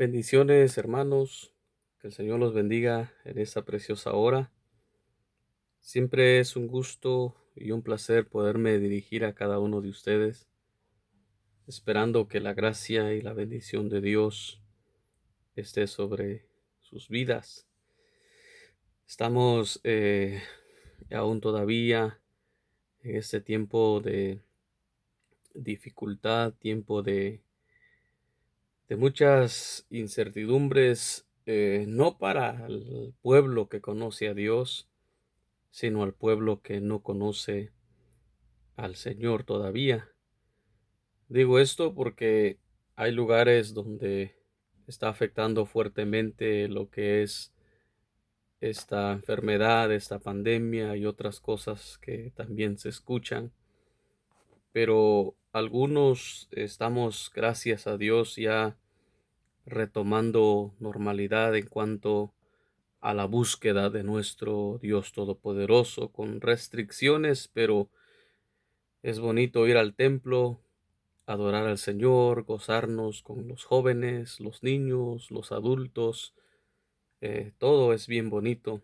Bendiciones, hermanos. Que el Señor los bendiga en esta preciosa hora. Siempre es un gusto y un placer poderme dirigir a cada uno de ustedes, esperando que la gracia y la bendición de Dios esté sobre sus vidas. Estamos aún todavía en este tiempo de dificultad, tiempo de muchas incertidumbres, no para el pueblo que conoce a Dios, sino al pueblo que no conoce al Señor todavía. Digo esto porque hay lugares donde está afectando fuertemente lo que es esta enfermedad, esta pandemia y otras cosas que también se escuchan, pero algunos estamos, gracias a Dios, ya retomando normalidad en cuanto a la búsqueda de nuestro Dios Todopoderoso, con restricciones, pero es bonito ir al templo, adorar al Señor, gozarnos con los jóvenes, los niños, los adultos. Todo es bien bonito,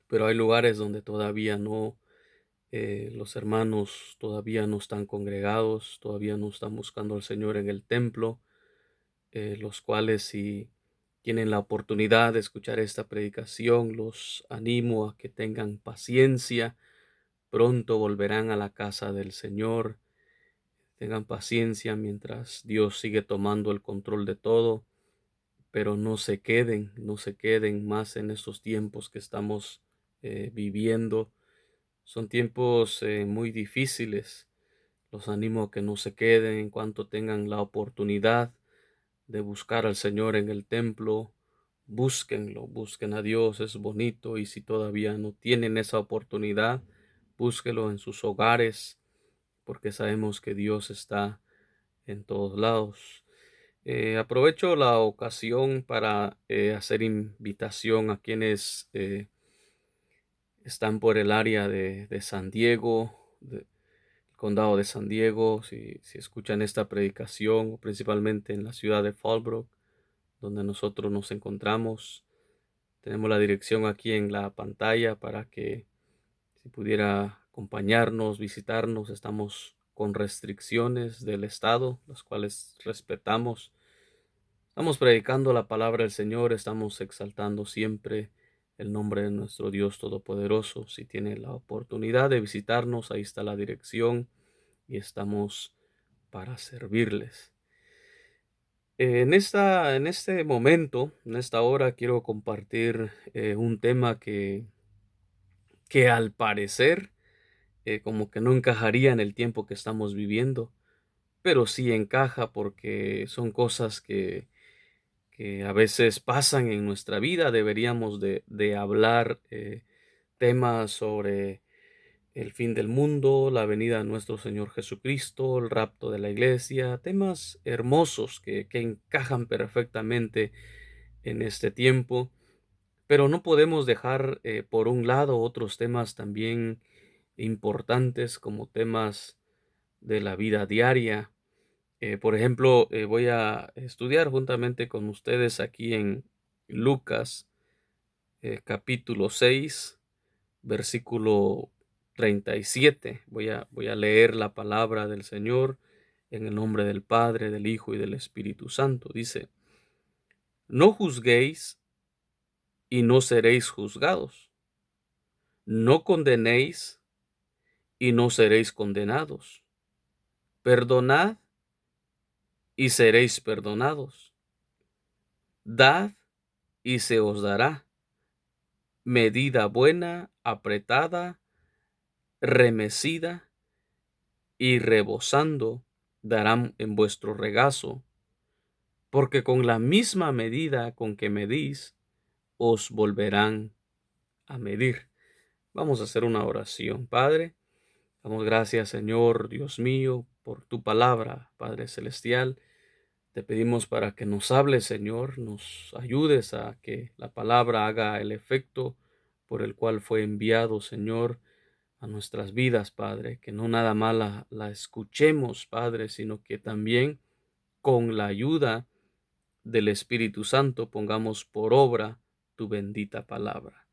pero hay lugares donde todavía no, los hermanos todavía no están congregados, todavía no están buscando al Señor en el templo, los cuales, si tienen la oportunidad de escuchar esta predicación, los animo a que tengan paciencia. Pronto volverán a la casa del Señor. Tengan paciencia mientras Dios sigue tomando el control de todo, pero no se queden más en estos tiempos que estamos viviendo. Son tiempos muy difíciles. Los animo a que no se queden en cuanto tengan la oportunidad de buscar al Señor en el templo. Búsquenlo, busquen a Dios, es bonito, y si todavía no tienen esa oportunidad, búsquelo en sus hogares, porque sabemos que Dios está en todos lados. Aprovecho la ocasión para hacer invitación a quienes están por el área de San Diego, del condado de San Diego, si escuchan esta predicación, principalmente en la ciudad de Fallbrook, donde nosotros nos encontramos. Tenemos la dirección aquí en la pantalla para que si pudiera acompañarnos, visitarnos. Estamos con restricciones del estado, las cuales respetamos. Estamos predicando la palabra del Señor, estamos exaltando siempre el nombre de nuestro Dios Todopoderoso. Si tiene la oportunidad de visitarnos, ahí está la dirección y estamos para servirles. En este momento, en esta hora, quiero compartir un tema que al parecer como que no encajaría en el tiempo que estamos viviendo, pero sí encaja porque son cosas que a veces pasan en nuestra vida. Deberíamos de hablar temas sobre el fin del mundo, la venida de nuestro Señor Jesucristo, el rapto de la iglesia, temas hermosos que encajan perfectamente en este tiempo, pero no podemos dejar por un lado otros temas también importantes, como temas de la vida diaria. Por ejemplo, voy a estudiar juntamente con ustedes aquí en Lucas, capítulo 6, versículo 37. Voy a leer la palabra del Señor en el nombre del Padre, del Hijo y del Espíritu Santo. Dice: no juzguéis y no seréis juzgados. No condenéis y no seréis condenados. Perdonad y seréis perdonados. Dad y se os dará. Medida buena, apretada, remecida y rebosando darán en vuestro regazo, porque con la misma medida con que medís, os volverán a medir. Vamos a hacer una oración. Padre, damos gracias, Señor Dios mío, por tu palabra, Padre celestial. Te pedimos para que nos hables, Señor, nos ayudes a que la palabra haga el efecto por el cual fue enviado, Señor, a nuestras vidas, Padre. Que no nada más la escuchemos, Padre, sino que también con la ayuda del Espíritu Santo pongamos por obra tu bendita palabra.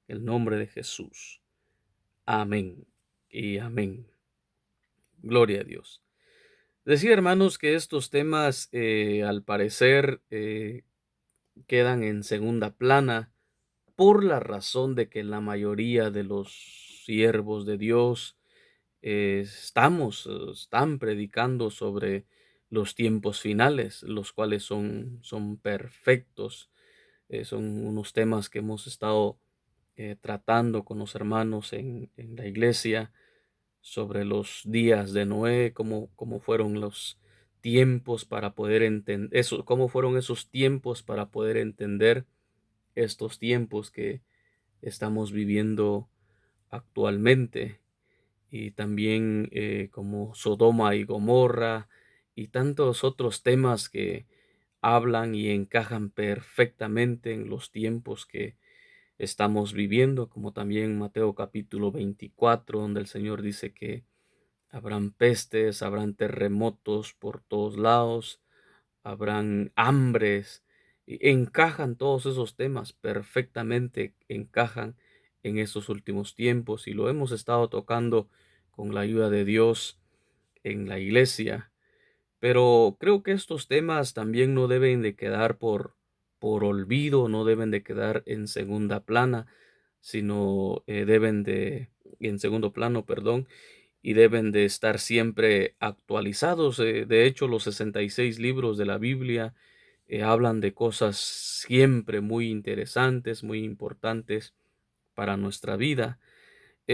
En el nombre de Jesús. Amén y amén. Gloria a Dios. Decía, hermanos, que estos temas al parecer quedan en segunda plana por la razón de que la mayoría de los siervos de Dios están predicando sobre los tiempos finales, los cuales son perfectos. Son unos temas que hemos estado tratando con los hermanos en la iglesia sobre los días de Noé, cómo fueron los tiempos para poder entender eso, cómo fueron esos tiempos para poder entender estos tiempos que estamos viviendo actualmente, y también como Sodoma y Gomorra y tantos otros temas que hablan y encajan perfectamente en los tiempos que estamos viviendo, como también Mateo capítulo 24, donde el Señor dice que habrán pestes, habrán terremotos por todos lados, habrán hambres. Y encajan todos esos temas perfectamente, encajan en esos últimos tiempos, y lo hemos estado tocando con la ayuda de Dios en la iglesia. Pero creo que estos temas también no deben de quedar por olvido, no deben de quedar en segunda plana, sino en segundo plano, perdón, y deben de estar siempre actualizados. De hecho, los 66 libros de la Biblia hablan de cosas siempre muy interesantes, muy importantes para nuestra vida.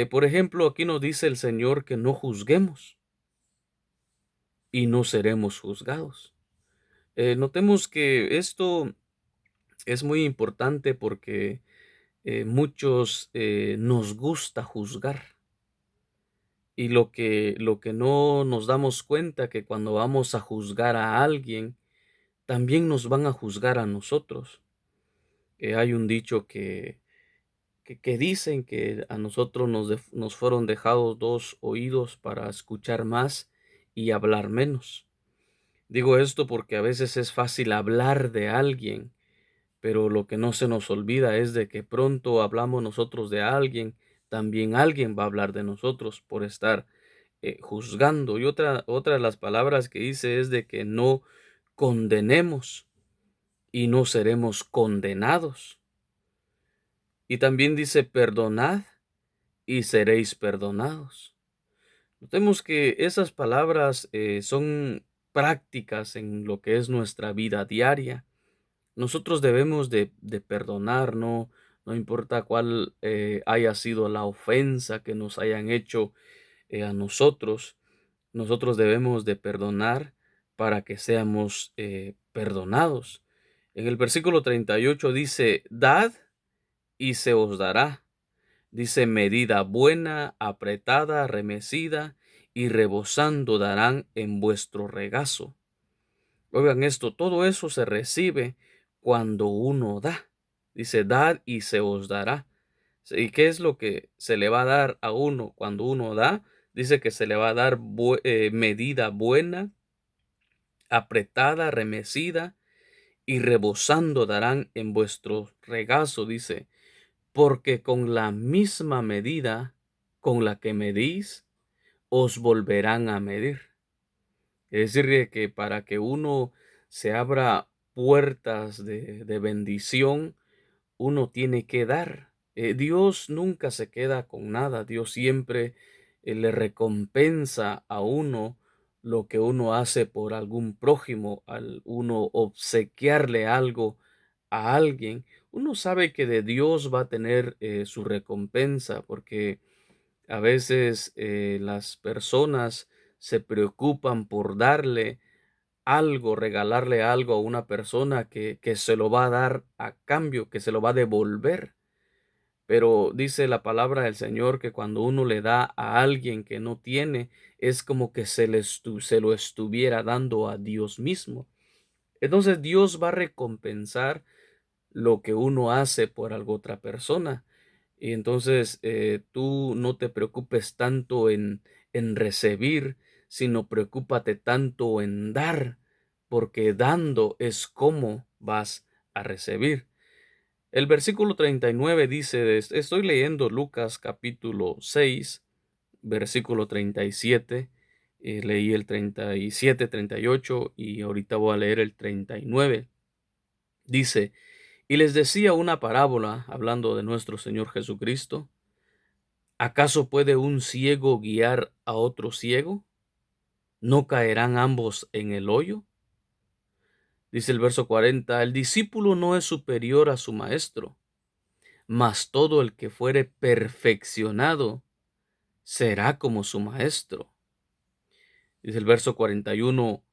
Por ejemplo, aquí nos dice el Señor que no juzguemos y no seremos juzgados. Notemos que esto es muy importante porque muchos nos gusta juzgar. Y lo que no nos damos cuenta, que cuando vamos a juzgar a alguien, también nos van a juzgar a nosotros. Hay un dicho que dicen que a nosotros nos fueron dejados dos oídos para escuchar más y hablar menos. Digo esto porque a veces es fácil hablar de alguien, pero lo que no se nos olvida es de que pronto hablamos nosotros de alguien, también alguien va a hablar de nosotros por estar juzgando. Y otra de las palabras que dice es de que no condenemos y no seremos condenados. Y también dice perdonad y seréis perdonados. Notemos que esas palabras son prácticas en lo que es nuestra vida diaria. Nosotros debemos de perdonar, no importa cuál haya sido la ofensa que nos hayan hecho a nosotros. Nosotros debemos de perdonar para que seamos perdonados. En el versículo 38 dice, dad y se os dará. Dice, medida buena, apretada, remecida y rebosando darán en vuestro regazo. Oigan esto, todo eso se recibe cuando uno da. Dice, dad y se os dará. ¿Y qué es lo que se le va a dar a uno cuando uno da? Dice que se le va a dar medida buena, apretada, remecida y rebosando darán en vuestro regazo. Dice, porque con la misma medida con la que medís, os volverán a medir. Es decir, que para que uno se abra puertas de bendición, uno tiene que dar. Dios nunca se queda con nada. Dios siempre le recompensa a uno lo que uno hace por algún prójimo, al uno obsequiarle algo a alguien. Uno sabe que de Dios va a tener su recompensa, porque a veces las personas se preocupan por darle algo, regalarle algo a una persona que se lo va a dar a cambio, que se lo va a devolver. Pero dice la palabra del Señor que cuando uno le da a alguien que no tiene, es como que se lo estuviera dando a Dios mismo. Entonces Dios va a recompensar lo que uno hace por algo otra persona. Y entonces tú no te preocupes tanto en recibir, sino preocúpate tanto en dar, porque dando es como vas a recibir. El versículo 39 dice, estoy leyendo Lucas capítulo 6, versículo 37, leí el 37, 38 y ahorita voy a leer el 39. Dice, y les decía una parábola hablando de nuestro Señor Jesucristo. ¿Acaso puede un ciego guiar a otro ciego? ¿No caerán ambos en el hoyo? Dice el verso 40, el discípulo no es superior a su maestro, mas todo el que fuere perfeccionado será como su maestro. Dice el verso 41,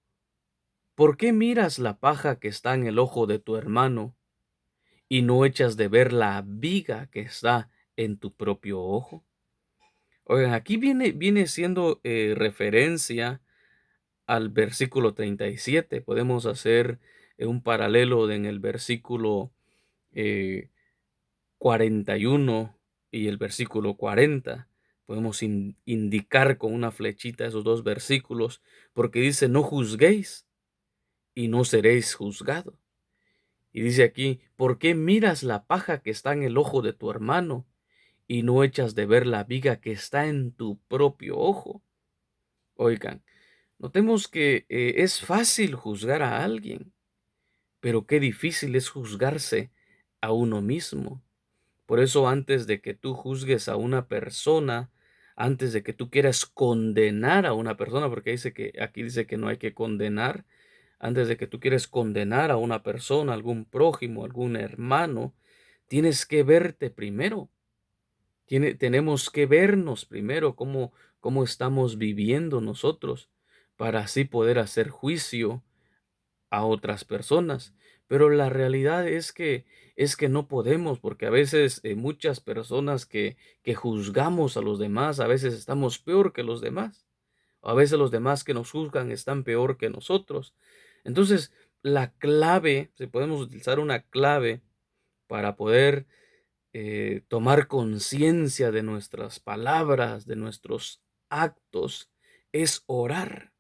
¿por qué miras la paja que está en el ojo de tu hermano y no echas de ver la viga que está en tu propio ojo? Oigan, aquí viene siendo referencia al versículo 37. Podemos hacer un paralelo en el versículo eh, 41 y el versículo 40. Podemos indicar con una flechita esos dos versículos, porque dice, no juzguéis y no seréis juzgados. Y dice aquí, ¿por qué miras la paja que está en el ojo de tu hermano y no echas de ver la viga que está en tu propio ojo? Oigan, notemos que es fácil juzgar a alguien, pero qué difícil es juzgarse a uno mismo. Por eso antes de que tú juzgues a una persona, antes de que tú quieras condenar a una persona, porque aquí dice que no hay que condenar, antes de que tú quieras condenar a una persona, algún prójimo, algún hermano, tienes que verte primero. Tenemos que vernos primero cómo estamos viviendo nosotros para así poder hacer juicio a otras personas. Pero la realidad es que no podemos, porque a veces muchas personas que juzgamos a los demás, a veces estamos peor que los demás. A veces los demás que nos juzgan están peor que nosotros. Entonces, la clave, si podemos utilizar una clave para poder tomar conciencia de nuestras palabras, de nuestros actos, es orar.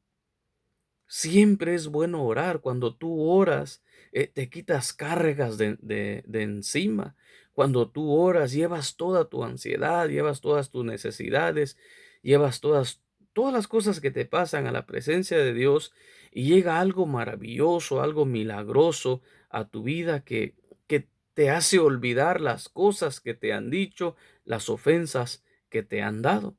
Siempre es bueno orar. Cuando tú oras, te quitas cargas de encima. Cuando tú oras, llevas toda tu ansiedad, llevas todas tus necesidades, llevas todas las cosas que te pasan a la presencia de Dios y llega algo maravilloso, algo milagroso a tu vida que te hace olvidar las cosas que te han dicho, las ofensas que te han dado.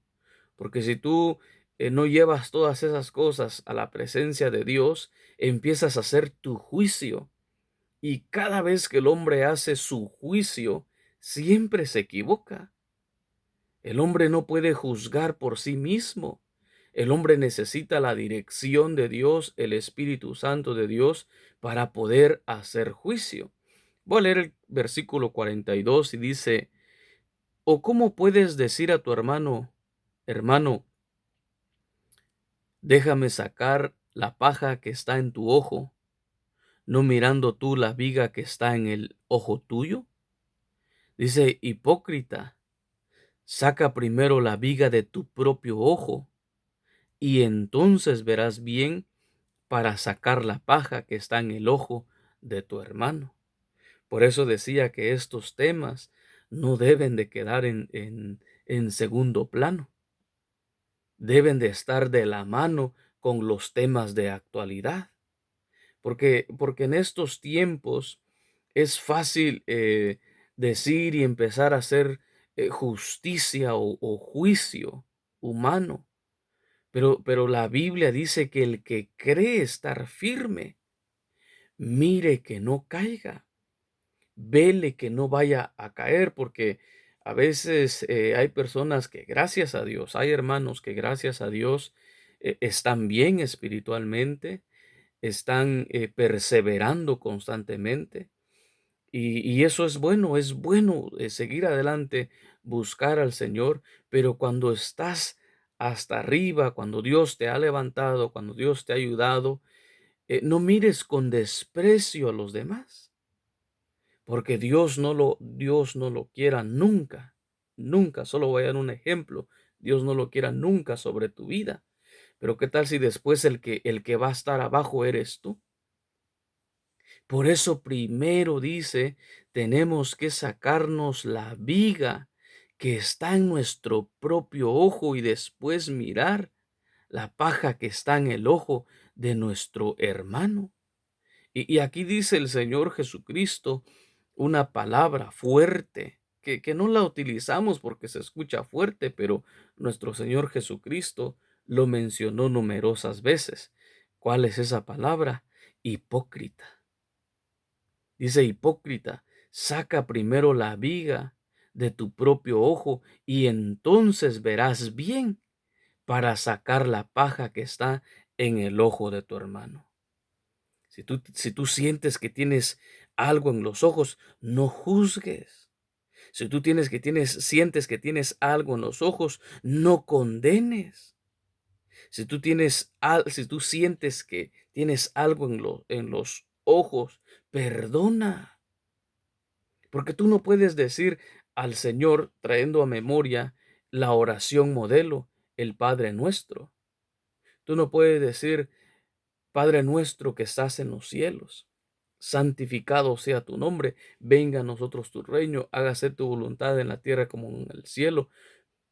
Porque si tú no llevas todas esas cosas a la presencia de Dios, empiezas a hacer tu juicio. Y cada vez que el hombre hace su juicio, siempre se equivoca. El hombre no puede juzgar por sí mismo. El hombre necesita la dirección de Dios, el Espíritu Santo de Dios, para poder hacer juicio. Voy a leer el versículo 42 y dice, ¿o cómo puedes decir a tu hermano, hermano, déjame sacar la paja que está en tu ojo, no mirando tú la viga que está en el ojo tuyo? Dice, hipócrita, saca primero la viga de tu propio ojo, y entonces verás bien para sacar la paja que está en el ojo de tu hermano. Por eso decía que estos temas no deben de quedar en segundo plano. Deben de estar de la mano con los temas de actualidad. Porque en estos tiempos es fácil decir y empezar a hacer justicia o juicio humano. Pero la Biblia dice que el que cree estar firme, mire que no caiga, vele que no vaya a caer, porque a veces hay personas que gracias a Dios, hay hermanos que gracias a Dios están bien espiritualmente, están perseverando constantemente. Y eso es bueno seguir adelante, buscar al Señor, pero cuando estás hasta arriba, cuando Dios te ha levantado, cuando Dios te ha ayudado, no mires con desprecio a los demás, porque Dios no lo quiera nunca, nunca. Solo voy a dar un ejemplo. Dios no lo quiera nunca sobre tu vida. Pero ¿qué tal si después el que va a estar abajo eres tú? Por eso primero dice, tenemos que sacarnos la viga que está en nuestro propio ojo y después mirar la paja que está en el ojo de nuestro hermano. Y aquí dice el Señor Jesucristo una palabra fuerte, que no la utilizamos porque se escucha fuerte, pero nuestro Señor Jesucristo lo mencionó numerosas veces. ¿Cuál es esa palabra? Hipócrita. Dice hipócrita, saca primero la viga de tu propio ojo y entonces verás bien para sacar la paja que está en el ojo de tu hermano. Si tú sientes que tienes algo en los ojos, no juzgues. Si tú sientes que tienes algo en los ojos, no condenes. Si tú sientes que tienes algo en los ojos, perdona. Porque tú no puedes decir al Señor, trayendo a memoria la oración modelo, el Padre Nuestro. Tú no puedes decir, Padre nuestro que estás en los cielos, santificado sea tu nombre, venga a nosotros tu reino, hágase tu voluntad en la tierra como en el cielo.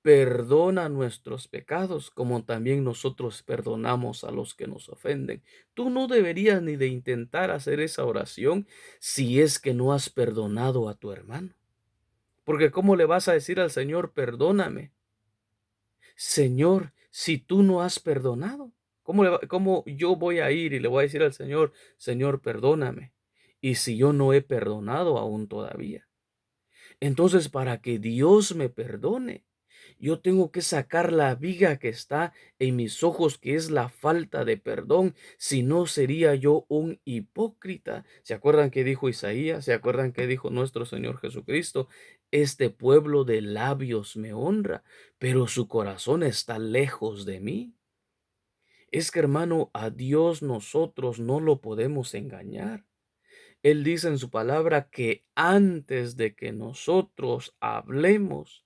Perdona nuestros pecados, como también nosotros perdonamos a los que nos ofenden. Tú no deberías ni de intentar hacer esa oración si es que no has perdonado a tu hermano. Porque ¿cómo le vas a decir al Señor, perdóname? Señor, si tú no has perdonado, ¿cómo yo voy a ir y le voy a decir al Señor, Señor, perdóname? Y si yo no he perdonado aún todavía. Entonces, para que Dios me perdone, yo tengo que sacar la viga que está en mis ojos, que es la falta de perdón. Si no, sería yo un hipócrita. ¿Se acuerdan que dijo Isaías? ¿Se acuerdan que dijo nuestro Señor Jesucristo? Este pueblo de labios me honra, pero su corazón está lejos de mí. Es que, hermano, a Dios nosotros no lo podemos engañar. Él dice en su palabra que antes de que nosotros hablemos,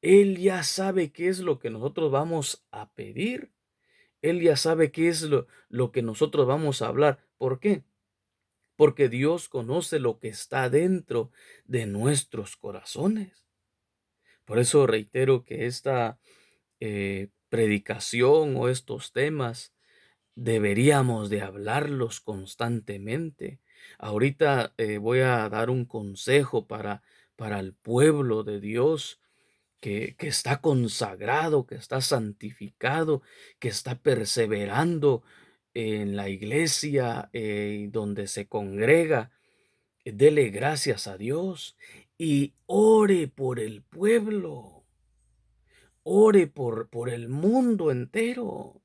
Él ya sabe qué es lo que nosotros vamos a pedir. Él ya sabe qué es lo que nosotros vamos a hablar. ¿Por qué? Porque Dios conoce lo que está dentro de nuestros corazones. Por eso reitero que esta predicación o estos temas deberíamos de hablarlos constantemente. Ahorita voy a dar un consejo para el pueblo de Dios que está consagrado, que está santificado, que está perseverando en la iglesia donde se congrega. Dele gracias a Dios y ore por el pueblo, ore por el mundo entero.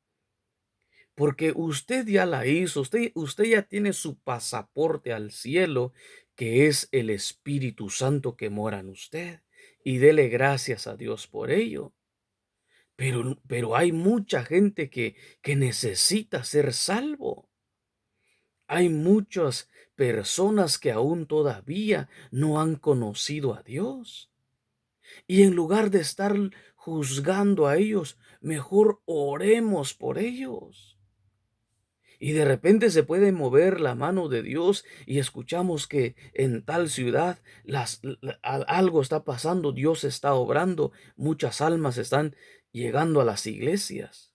Porque usted ya la hizo, usted ya tiene su pasaporte al cielo, que es el Espíritu Santo que mora en usted. Y dele gracias a Dios por ello. Pero hay mucha gente que necesita ser salvo. Hay muchas personas que aún todavía no han conocido a Dios. Y en lugar de estar juzgando a ellos, mejor oremos por ellos. Y de repente se puede mover la mano de Dios y escuchamos que en tal ciudad algo está pasando, Dios está obrando, muchas almas están llegando a las iglesias.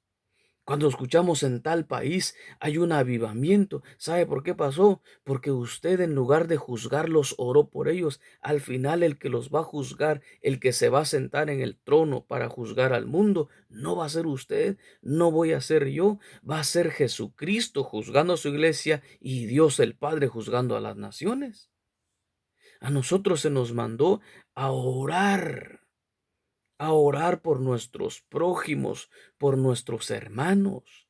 Cuando escuchamos en tal país hay un avivamiento. ¿Sabe por qué pasó? Porque usted, en lugar de juzgarlos, oró por ellos. Al final el que los va a juzgar, el que se va a sentar en el trono para juzgar al mundo, no va a ser usted, no voy a ser yo, va a ser Jesucristo juzgando a su iglesia y Dios el Padre juzgando a las naciones. A nosotros se nos mandó a orar por nuestros prójimos, por nuestros hermanos.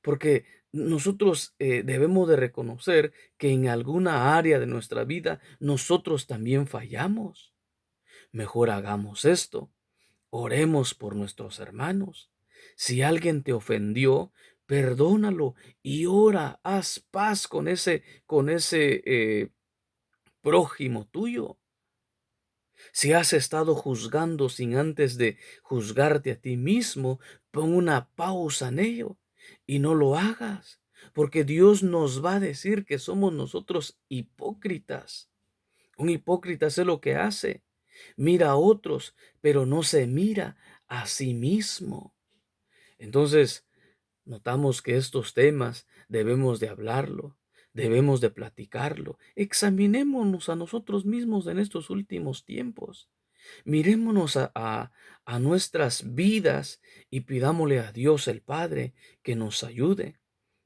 Porque nosotros debemos de reconocer que en alguna área de nuestra vida nosotros también fallamos. Mejor hagamos esto. Oremos por nuestros hermanos. Si alguien te ofendió, perdónalo y ora, haz paz con ese prójimo tuyo. Si has estado juzgando sin antes de juzgarte a ti mismo, pon una pausa en ello y no lo hagas. porque Dios nos va a decir que somos nosotros hipócritas. Un hipócrita es lo que hace. Mira a otros, pero no se mira a sí mismo. Entonces, notamos que estos temas debemos de hablarlo, debemos de platicarlo. Examinémonos a nosotros mismos en estos últimos tiempos. Mirémonos a nuestras vidas y pidámosle a Dios el Padre que nos ayude,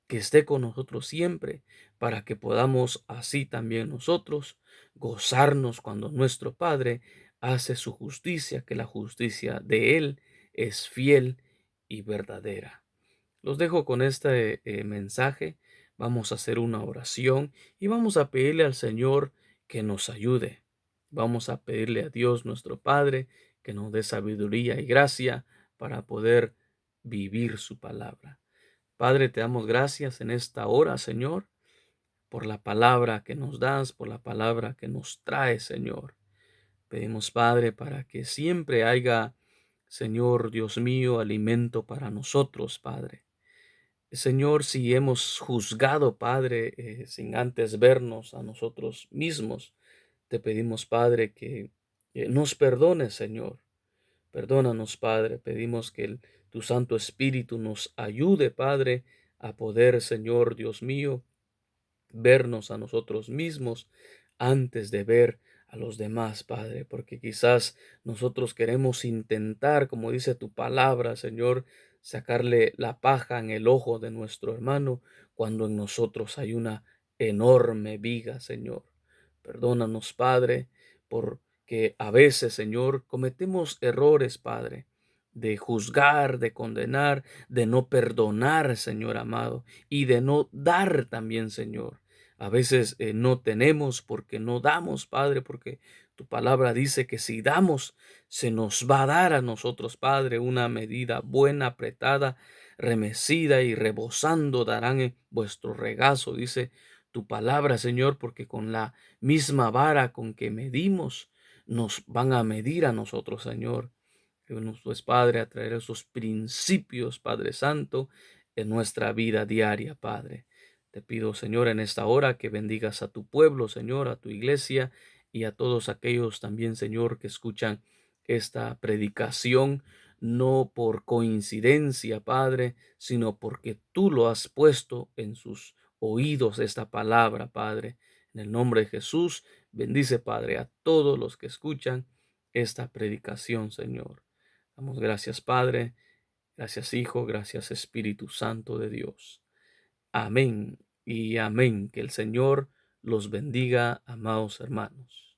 que esté con nosotros siempre, para que podamos así también nosotros gozarnos cuando nuestro Padre hace su justicia, que la justicia de Él es fiel y verdadera. Los dejo con este mensaje. Vamos a hacer una oración y vamos a pedirle al Señor que nos ayude. Vamos a pedirle a Dios nuestro Padre que nos dé sabiduría y gracia para poder vivir su palabra. Padre, te damos gracias en esta hora, Señor, por la palabra que nos das, por la palabra que nos trae, Señor. Pedimos, Padre, para que siempre haya, Señor Dios mío, alimento para nosotros, Padre. Señor, si hemos juzgado, Padre, sin antes vernos a nosotros mismos, te pedimos, Padre, que nos perdones, Señor. Perdónanos, Padre. Pedimos que tu Santo Espíritu nos ayude, Padre, a poder, Señor Dios mío, vernos a nosotros mismos antes de ver a los demás, Padre, porque quizás nosotros queremos intentar, como dice tu palabra, Señor, sacarle la paja en el ojo de nuestro hermano cuando en nosotros hay una enorme viga, Señor. Perdónanos, Padre, porque a veces, Señor, cometemos errores, Padre, de juzgar, de condenar, de no perdonar, Señor amado, y de no dar también, Señor. A veces no tenemos porque no damos, Padre, porque tu palabra dice que si damos, se nos va a dar a nosotros, Padre, una medida buena, apretada, remecida y rebosando darán en vuestro regazo, dice tu palabra, Señor, porque con la misma vara con que medimos, nos van a medir a nosotros, Señor. Ayúdanos, pues, Padre, a traer esos principios, Padre Santo, en nuestra vida diaria, Padre. Te pido, Señor, en esta hora que bendigas a tu pueblo, Señor, a tu iglesia y a todos aquellos también, Señor, que escuchan esta predicación, no por coincidencia, Padre, sino porque tú lo has puesto en sus oídos esta palabra, Padre. En el nombre de Jesús, bendice, Padre, a todos los que escuchan esta predicación, Señor. Damos gracias, Padre, gracias, Hijo, gracias, Espíritu Santo de Dios. Amén y amén. Que el Señor los bendiga, amados hermanos.